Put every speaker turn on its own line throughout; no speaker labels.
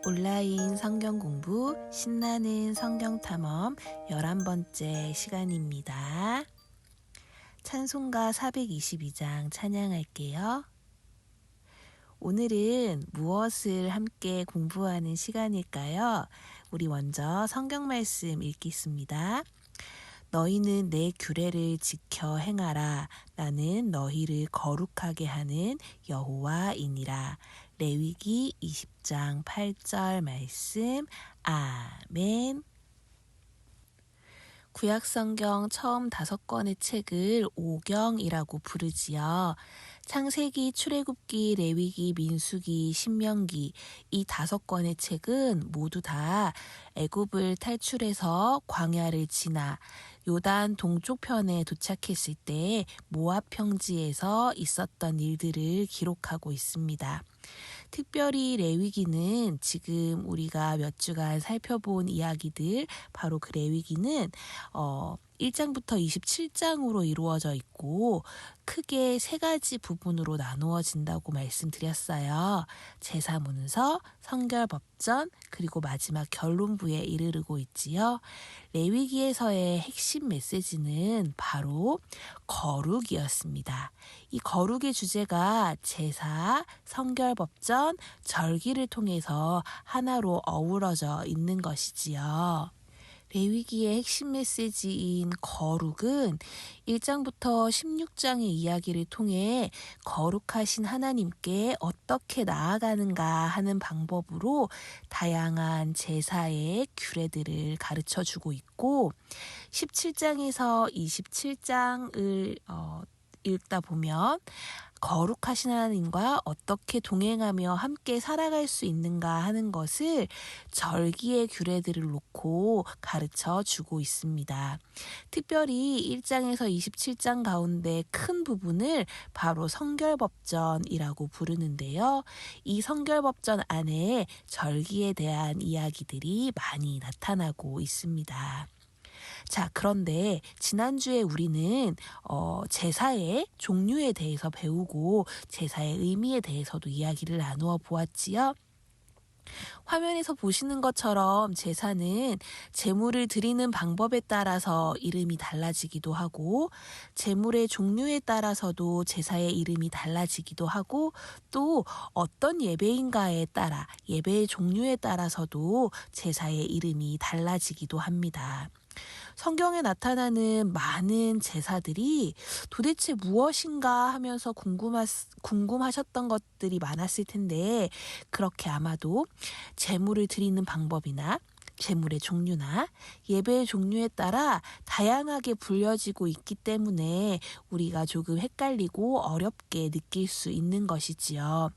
온라인 성경 공부 신나는 성경 탐험 11번째 시간입니다. 찬송가 422장 찬양할게요. 오늘은 무엇을 함께 공부하는 시간일까요? 우리 먼저 성경 말씀 읽겠습니다. 너희는 내 규례를 지켜 행하라. 나는 너희를 거룩하게 하는 여호와이니라. 레위기 20장 8절 말씀. 아멘. 구약성경 처음 5권의 책을 오경이라고 부르지요. 창세기, 출애굽기, 레위기, 민수기, 신명기 이 5권의 책은 모두 다 애굽을 탈출해서 광야를 지나 요단 동쪽편에 도착했을 때 모압 평지에서 있었던 일들을 기록하고 있습니다. 특별히 레위기는 지금 우리가 몇 주간 살펴본 이야기들, 바로 그 레위기는 1장부터 27장으로 이루어져 있고 크게 3가지 부분으로 나누어진다고 말씀드렸어요. 제사문서, 성결법전, 그리고 마지막 결론부에 이르르고 있지요. 레위기에서의 핵심 메시지는 바로 거룩이었습니다. 이 거룩의 주제가 제사, 성결법전, 절기를 통해서 하나로 어우러져 있는 것이지요. 레위기의 핵심 메시지인 거룩은 1장부터 16장의 이야기를 통해 거룩하신 하나님께 어떻게 나아가는가 하는 방법으로 다양한 제사의 규례들을 가르쳐주고 있고 17장에서 27장을 읽다 보면 거룩하신 하나님과 어떻게 동행하며 함께 살아갈 수 있는가 하는 것을 절기의 규례들을 놓고 가르쳐 주고 있습니다. 특별히 1장에서 27장 가운데 큰 부분을 바로 성결법전이라고 부르는데요. 이 성결법전 안에 절기에 대한 이야기들이 많이 나타나고 있습니다. 자, 그런데 지난주에 우리는 제사의 종류에 대해서 배우고 제사의 의미에 대해서도 이야기를 나누어 보았지요. 화면에서 보시는 것처럼 제사는 제물을 드리는 방법에 따라서 이름이 달라지기도 하고 제물의 종류에 따라서도 제사의 이름이 달라지기도 하고 또 어떤 예배인가에 따라 예배의 종류에 따라서도 제사의 이름이 달라지기도 합니다. 성경에 나타나는 많은 제사들이 도대체 무엇인가 하면서 궁금하셨던 것들이 많았을 텐데 그렇게 아마도 제물을 드리는 방법이나 제물의 종류나 예배의 종류에 따라 다양하게 불려지고 있기 때문에 우리가 조금 헷갈리고 어렵게 느낄 수 있는 것이지요.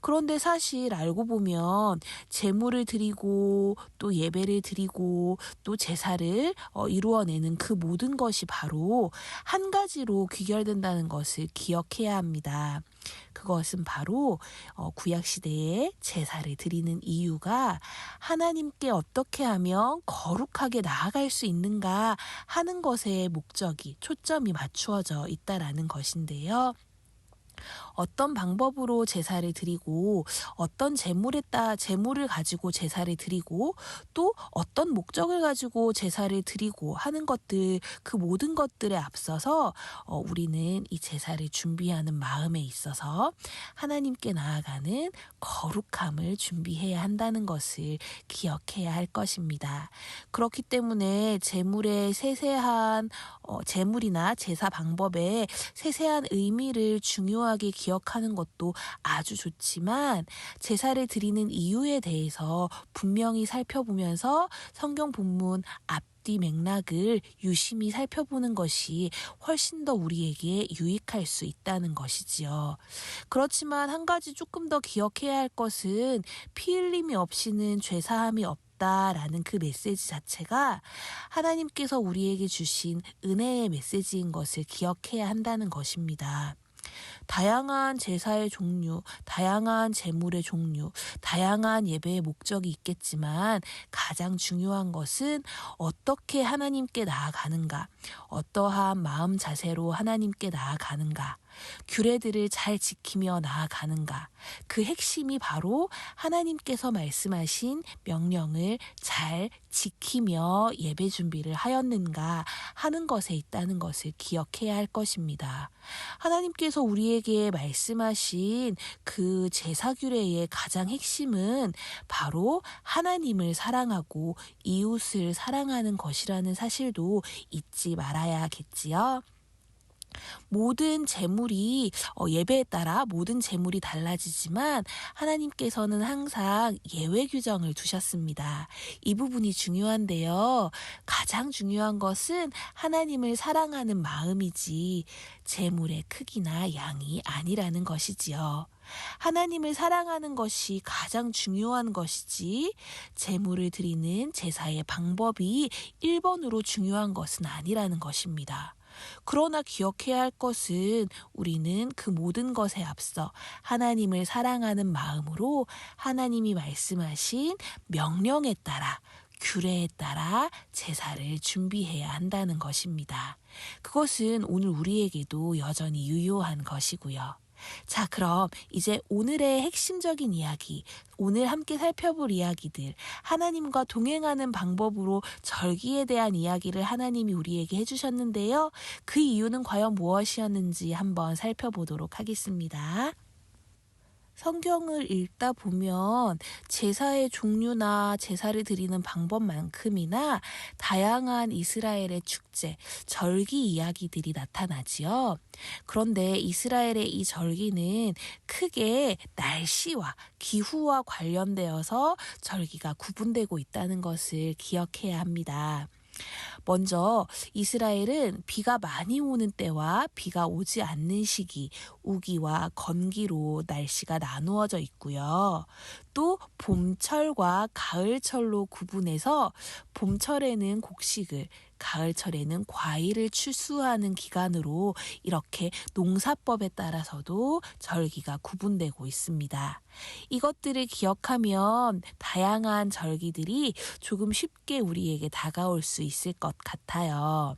그런데 사실 알고 보면 제물을 드리고 또 예배를 드리고 또 제사를 이루어내는 그 모든 것이 바로 한 가지로 귀결된다는 것을 기억해야 합니다. 그것은 바로 구약시대에 제사를 드리는 이유가 하나님께 어떻게 하면 거룩하게 나아갈 수 있는가 하는 것에 목적이 초점이 맞추어져 있다라는 것인데요. 어떤 방법으로 제사를 드리고 어떤 제물을 가지고 제사를 드리고 또 어떤 목적을 가지고 제사를 드리고 하는 것들 그 모든 것들에 앞서서 우리는 이 제사를 준비하는 마음에 있어서 하나님께 나아가는 거룩함을 준비해야 한다는 것을 기억해야 할 것입니다. 그렇기 때문에 제물의 세세한 제물이나 제사 방법의 세세한 의미를 중요하게 기억하는 것도 아주 좋지만 제사를 드리는 이유에 대해서 분명히 살펴보면서 성경 본문 앞뒤 맥락을 유심히 살펴보는 것이 훨씬 더 우리에게 유익할 수 있다는 것이지요. 그렇지만 한 가지 조금 더 기억해야 할 것은 피 흘림이 없이는 죄사함이 없다라는 그 메시지 자체가 하나님께서 우리에게 주신 은혜의 메시지인 것을 기억해야 한다는 것입니다. 다양한 제사의 종류, 다양한 제물의 종류, 다양한 예배의 목적이 있겠지만 가장 중요한 것은 어떻게 하나님께 나아가는가, 어떠한 마음 자세로 하나님께 나아가는가, 규례들을 잘 지키며 나아가는가? 그 핵심이 바로 하나님께서 말씀하신 명령을 잘 지키며 예배 준비를 하였는가 하는 것에 있다는 것을 기억해야 할 것입니다. 하나님께서 우리에게 말씀하신 그 제사 규례의 가장 핵심은 바로 하나님을 사랑하고 이웃을 사랑하는 것이라는 사실도 잊지 말아야겠지요. 모든 제물이 예배에 따라 모든 제물이 달라지지만 하나님께서는 항상 예외 규정을 두셨습니다. 이 부분이 중요한데요. 가장 중요한 것은 하나님을 사랑하는 마음이지 제물의 크기나 양이 아니라는 것이지요. 하나님을 사랑하는 것이 가장 중요한 것이지 제물을 드리는 제사의 방법이 1번으로 중요한 것은 아니라는 것입니다. 그러나 기억해야 할 것은 우리는 그 모든 것에 앞서 하나님을 사랑하는 마음으로 하나님이 말씀하신 명령에 따라 규례에 따라 제사를 준비해야 한다는 것입니다. 그것은 오늘 우리에게도 여전히 유효한 것이고요. 자, 그럼 이제 오늘의 핵심적인 이야기, 오늘 함께 살펴볼 이야기들, 하나님과 동행하는 방법으로 절기에 대한 이야기를 하나님이 우리에게 해주셨는데요. 그 이유는 과연 무엇이었는지 한번 살펴보도록 하겠습니다. 성경을 읽다 보면 제사의 종류나 제사를 드리는 방법만큼이나 다양한 이스라엘의 축제, 절기 이야기들이 나타나지요. 그런데 이스라엘의 이 절기는 크게 날씨와 기후와 관련되어서 절기가 구분되고 있다는 것을 기억해야 합니다. 먼저 이스라엘은 비가 많이 오는 때와 비가 오지 않는 시기, 우기와 건기로 날씨가 나누어져 있고요. 또 봄철과 가을철로 구분해서 봄철에는 곡식을, 가을철에는 과일을 추수하는 기간으로 이렇게 농사법에 따라서도 절기가 구분되고 있습니다. 이것들을 기억하면 다양한 절기들이 조금 쉽게 우리에게 다가올 수 있을 것 같아요.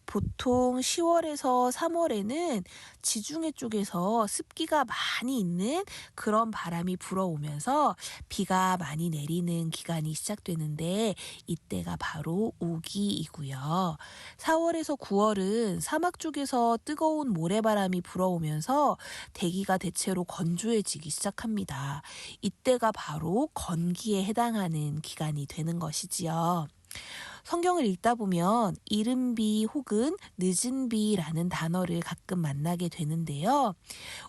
보통 10월에서 3월에는 지중해 쪽에서 습기가 많이 있는 그런 바람이 불어오면서 비가 많이 내리는 기간이 시작되는데 이때가 바로 우기이고요. 4월에서 9월은 사막 쪽에서 뜨거운 모래바람이 불어오면서 대기가 대체로 건조해지기 시작합니다. 이때가 바로 건기에 해당하는 기간이 되는 것이지요. 성경을 읽다 보면 이른 비 혹은 늦은 비라는 단어를 가끔 만나게 되는데요.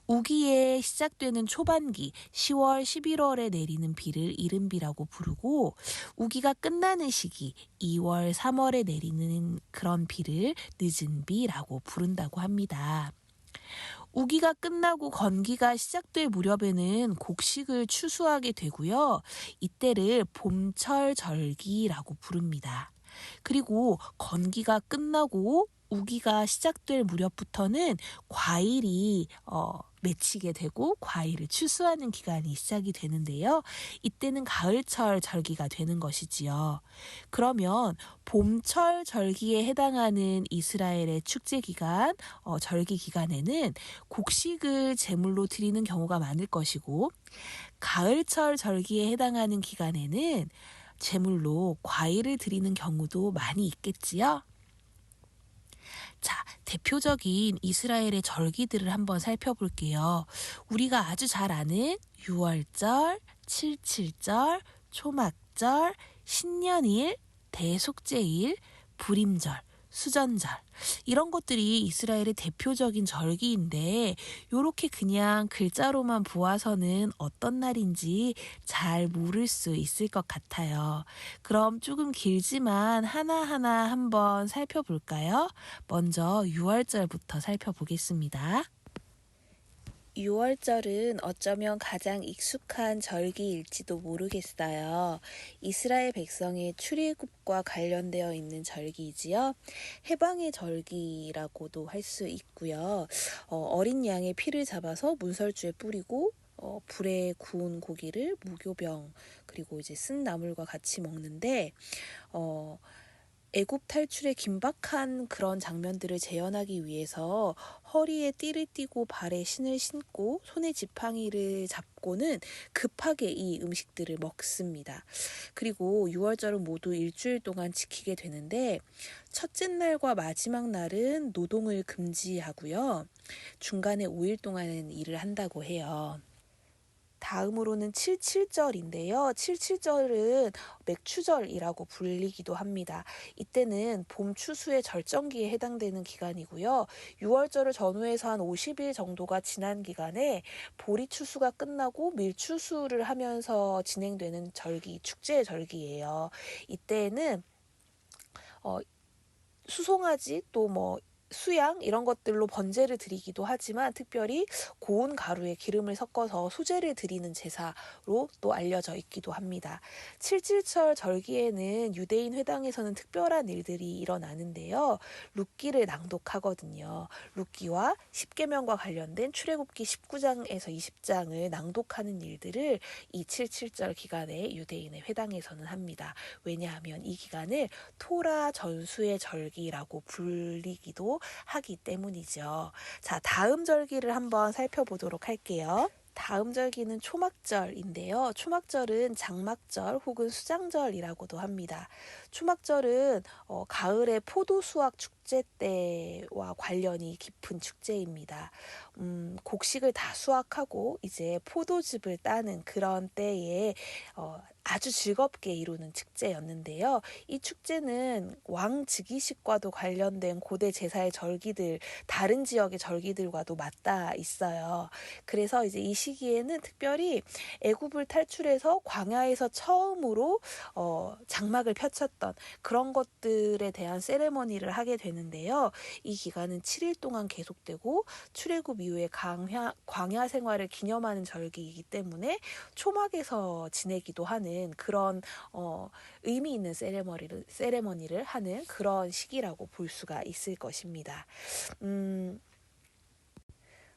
우기에 시작되는 초반기 10월, 11월에 내리는 비를 이른 비라고 부르고 우기가 끝나는 시기 2월, 3월에 내리는 그런 비를 늦은 비라고 부른다고 합니다. 우기가 끝나고 건기가 시작될 무렵에는 곡식을 추수하게 되고요. 이때를 봄철 절기라고 부릅니다. 그리고 건기가 끝나고 우기가 시작될 무렵부터는 과일이 맺히게 되고 과일을 추수하는 기간이 시작이 되는데요. 이때는 가을철 절기가 되는 것이지요. 그러면 봄철 절기에 해당하는 이스라엘의 축제 기간, 절기 기간에는 곡식을 제물로 드리는 경우가 많을 것이고 가을철 절기에 해당하는 기간에는 제물로 과일을 드리는 경우도 많이 있겠지요. 자, 대표적인 이스라엘의 절기들을 한번 살펴볼게요. 우리가 아주 잘 아는 6월절, 7.7절, 초막절, 신년일, 대속죄일, 불임절, 수전절 이런 것들이 이스라엘의 대표적인 절기인데 이렇게 그냥 글자로만 보아서는 어떤 날인지 잘 모를 수 있을 것 같아요. 그럼 조금 길지만 하나하나 한번 살펴볼까요? 먼저 6월절부터 살펴보겠습니다. 6월절은 어쩌면 가장 익숙한 절기일지도 모르겠어요. 이스라엘 백성의 출애굽과 관련되어 있는 절기이지요. 해방의 절기라고도 할 수 있고요. 어린 양의 피를 잡아서 문설주에 뿌리고 불에 구운 고기를 무교병 그리고 이제 쓴 나물과 같이 먹는데 애굽 탈출의 긴박한 그런 장면들을 재현하기 위해서 허리에 띠를 띠고 발에 신을 신고 손에 지팡이를 잡고는 급하게 이 음식들을 먹습니다. 그리고 6월절은 모두 일주일 동안 지키게 되는데 첫째 날과 마지막 날은 노동을 금지하고요. 중간에 5일 동안은 일을 한다고 해요. 다음으로는 77절인데요. 77절은 맥추절이라고 불리기도 합니다. 이때는 봄 추수의 절정기에 해당되는 기간이고요. 6월절을 전후해서 한 50일 정도가 지난 기간에 보리 추수가 끝나고 밀 추수를 하면서 진행되는 절기, 축제의 절기예요. 이때는 수송아지 또 수양 이런 것들로 번제를 드리기도 하지만 특별히 고운 가루에 기름을 섞어서 수제를 드리는 제사로 또 알려져 있기도 합니다. 칠칠절 절기에는 유대인 회당에서는 특별한 일들이 일어나는데요. 룻기를 낭독하거든요. 룻기와 십계명과 관련된 출애굽기 19장에서 20장을 낭독하는 일들을 이 칠칠절 기간에 유대인의 회당에서는 합니다. 왜냐하면 이 기간을 토라 전수의 절기라고 불리기도 하기 때문이죠. 자, 다음 절기를 한번 살펴보도록 할게요. 다음 절기는 초막절인데요. 초막절은 장막절 혹은 수장절이라고도 합니다. 초막절은 가을의 포도 수확 축제 때와 관련이 깊은 축제입니다. 곡식을 다 수확하고 이제 포도즙을 따는 그런 때에 아주 즐겁게 이루는 축제였는데요. 이 축제는 왕 즉위식과도 관련된 고대 제사의 절기들, 다른 지역의 절기들과도 맞닿아 있어요. 그래서 이제 이 시기에는 특별히 애굽을 탈출해서 광야에서 처음으로 장막을 펼쳤던 그런 것들에 대한 세레머니를 하게 되는데요. 이 기간은 7일 동안 계속되고 출애굽 이후에 광야 생활을 기념하는 절기이기 때문에 초막에서 지내기도 하는 그런 의미 있는 세레머니를 하는 그런 시기라고 볼 수가 있을 것입니다.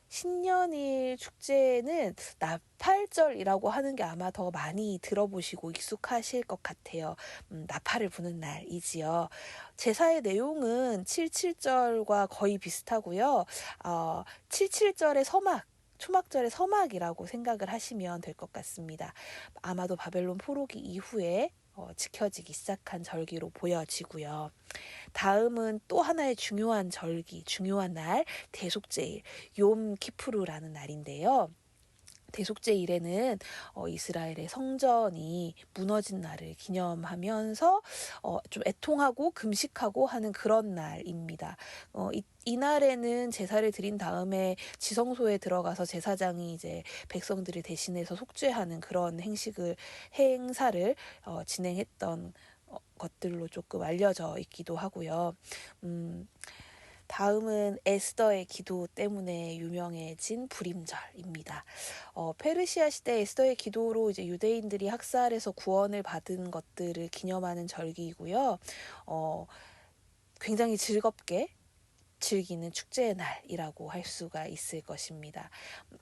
신년일 축제는 나팔절이라고 하는 게 아마 더 많이 들어보시고 익숙하실 것 같아요. 나팔을 부는 날이지요. 제사의 내용은 77절과 거의 비슷하고요. 77절의 초막절의 서막이라고 생각을 하시면 될 것 같습니다. 아마도 바벨론 포로기 이후에 지켜지기 시작한 절기로 보여지고요. 다음은 또 하나의 중요한 절기, 중요한 날, 대속제일, 욤 키푸르라는 날인데요. 대속제일에는 이스라엘의 성전이 무너진 날을 기념하면서 좀 애통하고 금식하고 하는 그런 날입니다. 이 날에는 제사를 드린 다음에 지성소에 들어가서 제사장이 이제 백성들을 대신해서 속죄하는 그런 행사를 진행했던 것들로 조금 알려져 있기도 하고요. 다음은 에스더의 기도 때문에 유명해진 불임절입니다. 페르시아 시대 에스더의 기도로 이제 유대인들이 학살에서 구원을 받은 것들을 기념하는 절기이고요. 굉장히 즐겁게 즐기는 축제의 날이라고 할 수가 있을 것입니다.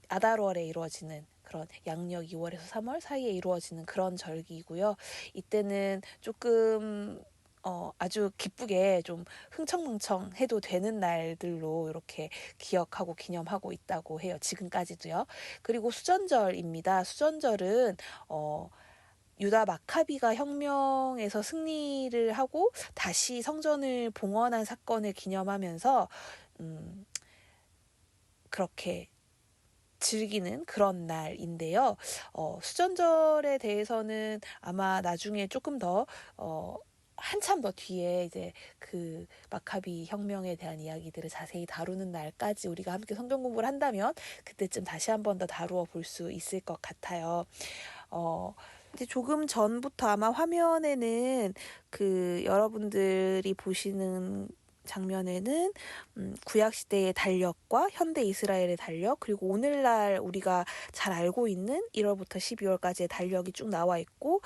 아달월에 이루어지는 그런 양력 2월에서 3월 사이에 이루어지는 그런 절기이고요. 이때는 조금 아주 기쁘게 좀 흥청망청해도 되는 날들로 이렇게 기억하고 기념하고 있다고 해요. 지금까지도요. 그리고 수전절입니다. 수전절은 유다 마카비가 혁명에서 승리를 하고 다시 성전을 봉헌한 사건을 기념하면서 그렇게 즐기는 그런 날인데요. 수전절에 대해서는 아마 나중에 조금 더 한참 더 뒤에 이제 그 마카비 혁명에 대한 이야기들을 자세히 다루는 날까지 우리가 함께 성경 공부를 한다면 그때쯤 다시 한 번 더 다루어 볼 수 있을 것 같아요. 이제 조금 전부터 아마 화면에는 그 여러분들이 보시는 장면에는 구약시대의 달력과 현대 이스라엘의 달력, 그리고 오늘날 우리가 잘 알고 있는 1월부터 12월까지의 달력이 쭉 나와 있고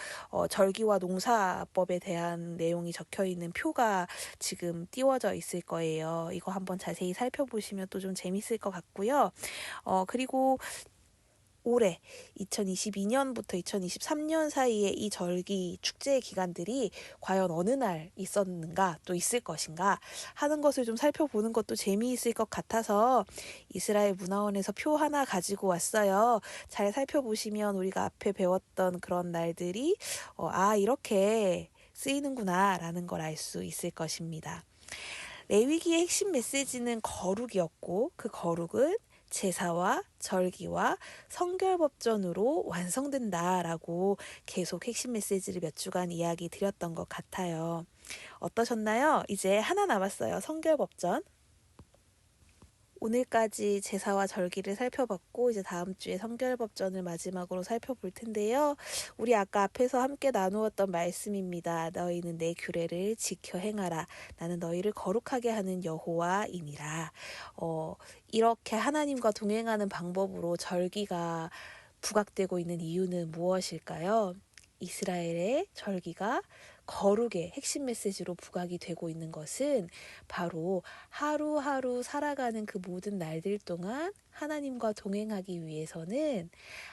절기와 농사법에 대한 내용이 적혀있는 표가 지금 띄워져 있을 거예요. 이거 한번 자세히 살펴보시면 또 좀 재밌을 것 같고요. 그리고 올해 2022년부터 2023년 사이에 이 절기 축제의 기간들이 과연 어느 날 있었는가 또 있을 것인가 하는 것을 좀 살펴보는 것도 재미있을 것 같아서 이스라엘 문화원에서 표 하나 가지고 왔어요. 잘 살펴보시면 우리가 앞에 배웠던 그런 날들이 이렇게 쓰이는구나 라는 걸 알 수 있을 것입니다. 레위기의 핵심 메시지는 거룩이었고 그 거룩은 제사와 절기와 성결법전으로 완성된다라고 계속 핵심 메시지를 몇 주간 이야기 드렸던 것 같아요. 어떠셨나요? 이제 하나 남았어요. 성결법전. 오늘까지 제사와 절기를 살펴봤고 이제 다음 주에 성결법전을 마지막으로 살펴볼 텐데요. 우리 아까 앞에서 함께 나누었던 말씀입니다. 너희는 내 규례를 지켜 행하라. 나는 너희를 거룩하게 하는 여호와이니라. 이렇게 하나님과 동행하는 방법으로 절기가 부각되고 있는 이유는 무엇일까요? 이스라엘의 절기가 거룩의 핵심 메시지로 부각이 되고 있는 것은 바로 하루하루 살아가는 그 모든 날들 동안 하나님과 동행하기 위해서는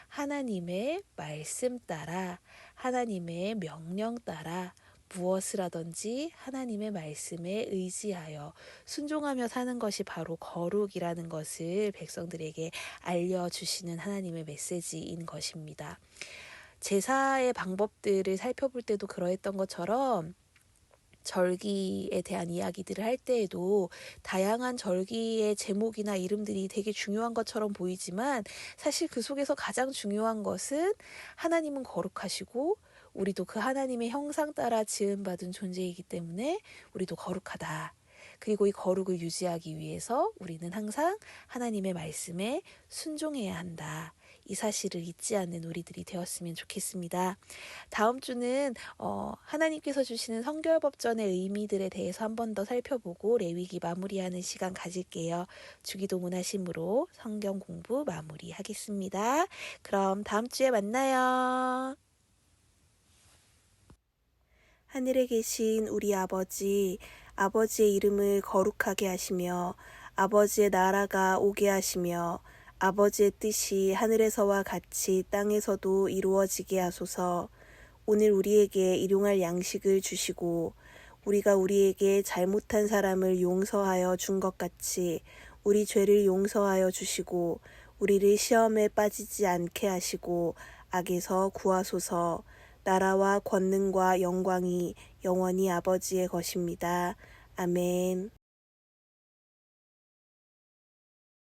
하나님의 말씀 따라, 하나님의 명령 따라 무엇을 하든지 하나님의 말씀에 의지하여 순종하며 사는 것이 바로 거룩이라는 것을 백성들에게 알려주시는 하나님의 메시지인 것입니다. 제사의 방법들을 살펴볼 때도 그러했던 것처럼 절기에 대한 이야기들을 할 때에도 다양한 절기의 제목이나 이름들이 되게 중요한 것처럼 보이지만 사실 그 속에서 가장 중요한 것은 하나님은 거룩하시고 우리도 그 하나님의 형상 따라 지음받은 존재이기 때문에 우리도 거룩하다. 그리고 이 거룩을 유지하기 위해서 우리는 항상 하나님의 말씀에 순종해야 한다. 이 사실을 잊지 않는 우리들이 되었으면 좋겠습니다. 다음 주는 하나님께서 주시는 성결법전의 의미들에 대해서 한 번 더 살펴보고 레위기 마무리하는 시간 가질게요. 주기도문 하심으로 성경 공부 마무리하겠습니다. 그럼 다음 주에 만나요. 하늘에 계신 우리 아버지, 아버지의 이름을 거룩하게 하시며 아버지의 나라가 오게 하시며 아버지의 뜻이 하늘에서와 같이 땅에서도 이루어지게 하소서. 오늘 우리에게 일용할 양식을 주시고 우리가 우리에게 잘못한 사람을 용서하여 준 것 같이 우리 죄를 용서하여 주시고 우리를 시험에 빠지지 않게 하시고 악에서 구하소서. 나라와 권능과 영광이 영원히 아버지의 것입니다. 아멘.